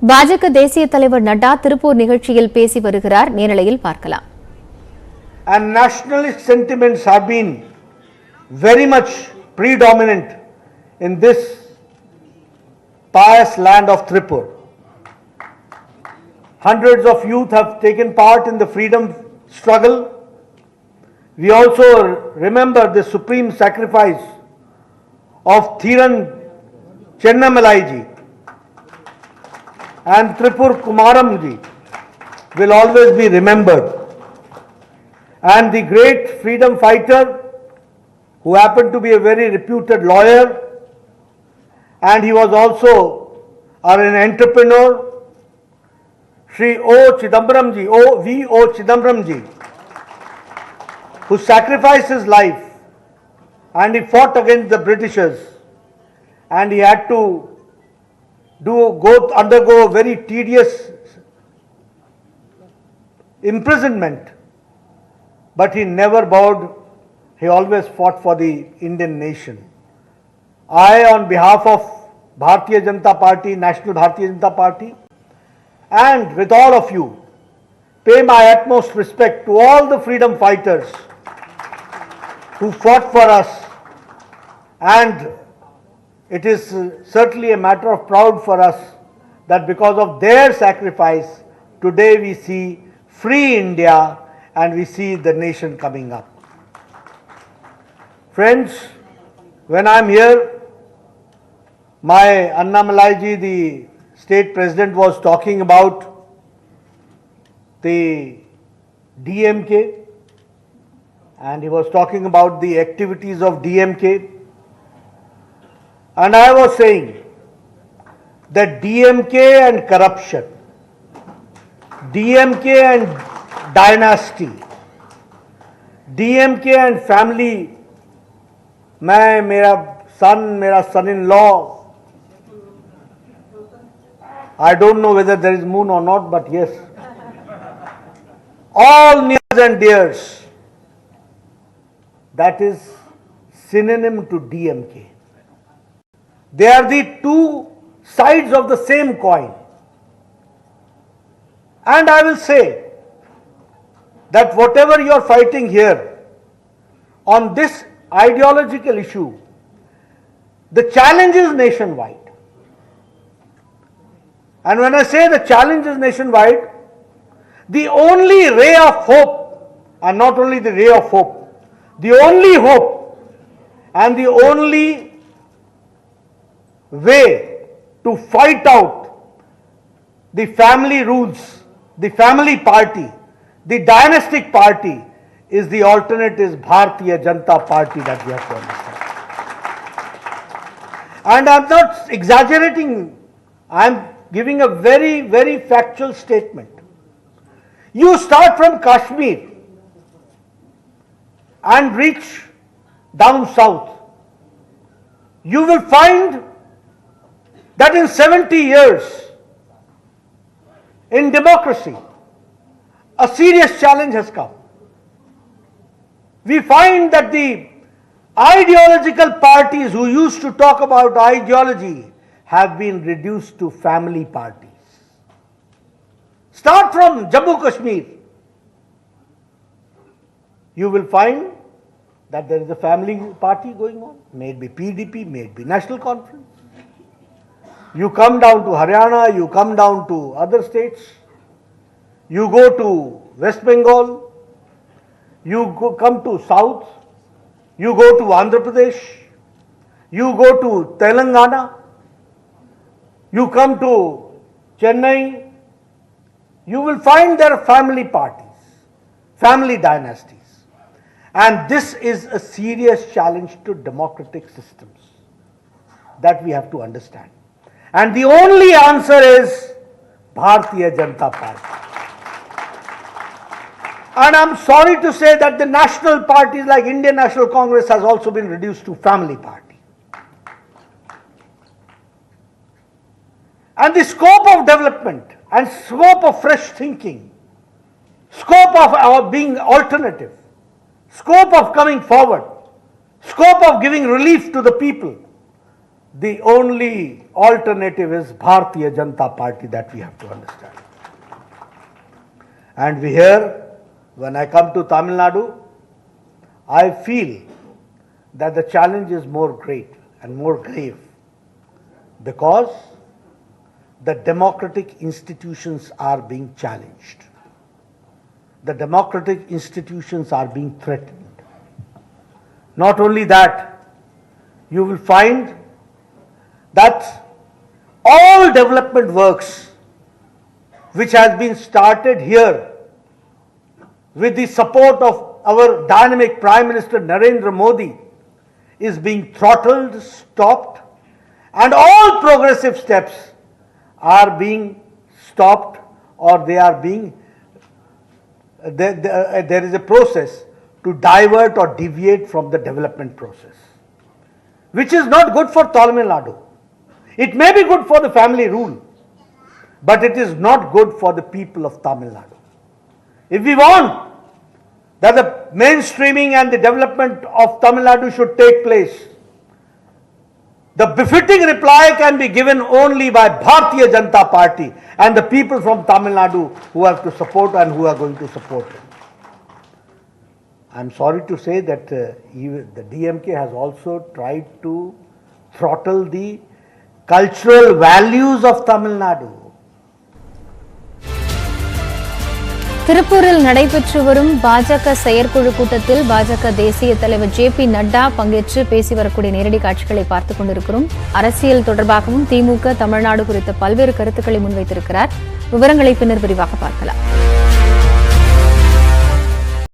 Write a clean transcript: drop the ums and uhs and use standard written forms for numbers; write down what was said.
பாஜக தேசிய தலைவர் நட்டா திருப்பூர் நிகழ்ச்சியில் பேசி வருகிறார். நேரலையில் பார்க்கலாம். And nationalist sentiments have been very much predominant in this pious land of Tripur. Hundreds of youth have taken part in the freedom struggle. We also remember the supreme sacrifice of Thiran Chennamalai ji, and Tripur Kumaram ji will always be remembered. And the great freedom fighter who happened to be a very reputed lawyer, and he was also an entrepreneur, Shri O. Chidambaram ji, V.O. Chidambaram ji, who sacrificed his life and he fought against the Britishers, and he had to undergo a very tedious imprisonment, but he never bowed. He always fought for the Indian nation. I, on behalf of Bharatiya Janata Party, National Bharatiya Janata Party, and with all of you, pay my utmost respect to all the freedom fighters who fought for us, and it is certainly a matter of pride for us that because of their sacrifice, today we see free India and we see the nation coming up. Friends, when I am here, my Annamalai ji, the state president, was talking about the DMK, and he was talking about the activities of DMK. And I was saying that DMK and corruption, DMK and dynasty, DMK and family, मेरा son-in-law, I don't know whether there is moon or not, but yes, all nears and dears, that is synonym to DMK. They are the two sides of the same coin. And I will say that whatever you are fighting here on this ideological issue, the challenge is nationwide. And when I say the challenge is nationwide, the only ray of hope, and not only the ray of hope, the only hope and the only way to fight out the family rules, the family party, the dynastic party, is the alternate is Bharatiya Janata Party that we have to understand. And I am not exaggerating, I am giving a very, very factual statement. You start from Kashmir and reach down south, you will find that in 70 years in democracy, a serious challenge has come. We find that the ideological parties who used to talk about ideology have been reduced to family parties. Start from Jammu Kashmir. You will find that there is a family party going on, may it be PDP, may it be National Conference. You come down to Haryana, you come down to other states, you go to West Bengal, you come to South, you go to Andhra Pradesh, you go to Telangana, you come to Chennai, you will find there are family parties, family dynasties. And this is a serious challenge to democratic systems that we have to understand. And the only answer is Bharatiya Janata Party. And I am sorry to say that the national parties like Indian National Congress has also been reduced to family party. And the scope of development and scope of fresh thinking, scope of our being alternative, scope of coming forward, scope of giving relief to the people, the only alternative is Bharatiya Janata Party, that we have to understand. And we hear, when I come to Tamil Nadu, I feel that the challenge is more great and more grave, because the democratic institutions are being challenged. The democratic institutions are being threatened. Not only that, you will find that all development works which has been started here with the support of our dynamic Prime Minister Narendra Modi is being throttled, stopped, and all progressive steps are being stopped, or they are being, there is a process to divert or deviate from the development process, which is not good for Tamil Nadu. It may be good for the family rule, but it is not good for the people of Tamil Nadu. If we want that the mainstreaming and the development of Tamil Nadu should take place, the befitting reply can be given only by Bharatiya Janata Party and the people from Tamil Nadu who have to support and who are going to support it. I am sorry to say that even the DMK has also tried to throttle the cultural values of Tamil Nadu. திருப்பூரில் நடைபெற்று வரும் பாஜக செயற்குழு கூட்டத்தில் பாஜக தேசிய தலைவர் JP. Nadda பங்கேற்று பேசி வரக்கூடிய நேரடி காட்சிகளை பார்த்துக் கொண்டிருக்கிறோம். அரசியல் தொடர்பாகவும் திமுக தமிழ்நாடு குறித்த பல்வேறு கருத்துக்களை முன்வைத்திருக்கிறார். விவரங்களை பின்னர் விரிவாக பார்க்கலாம்.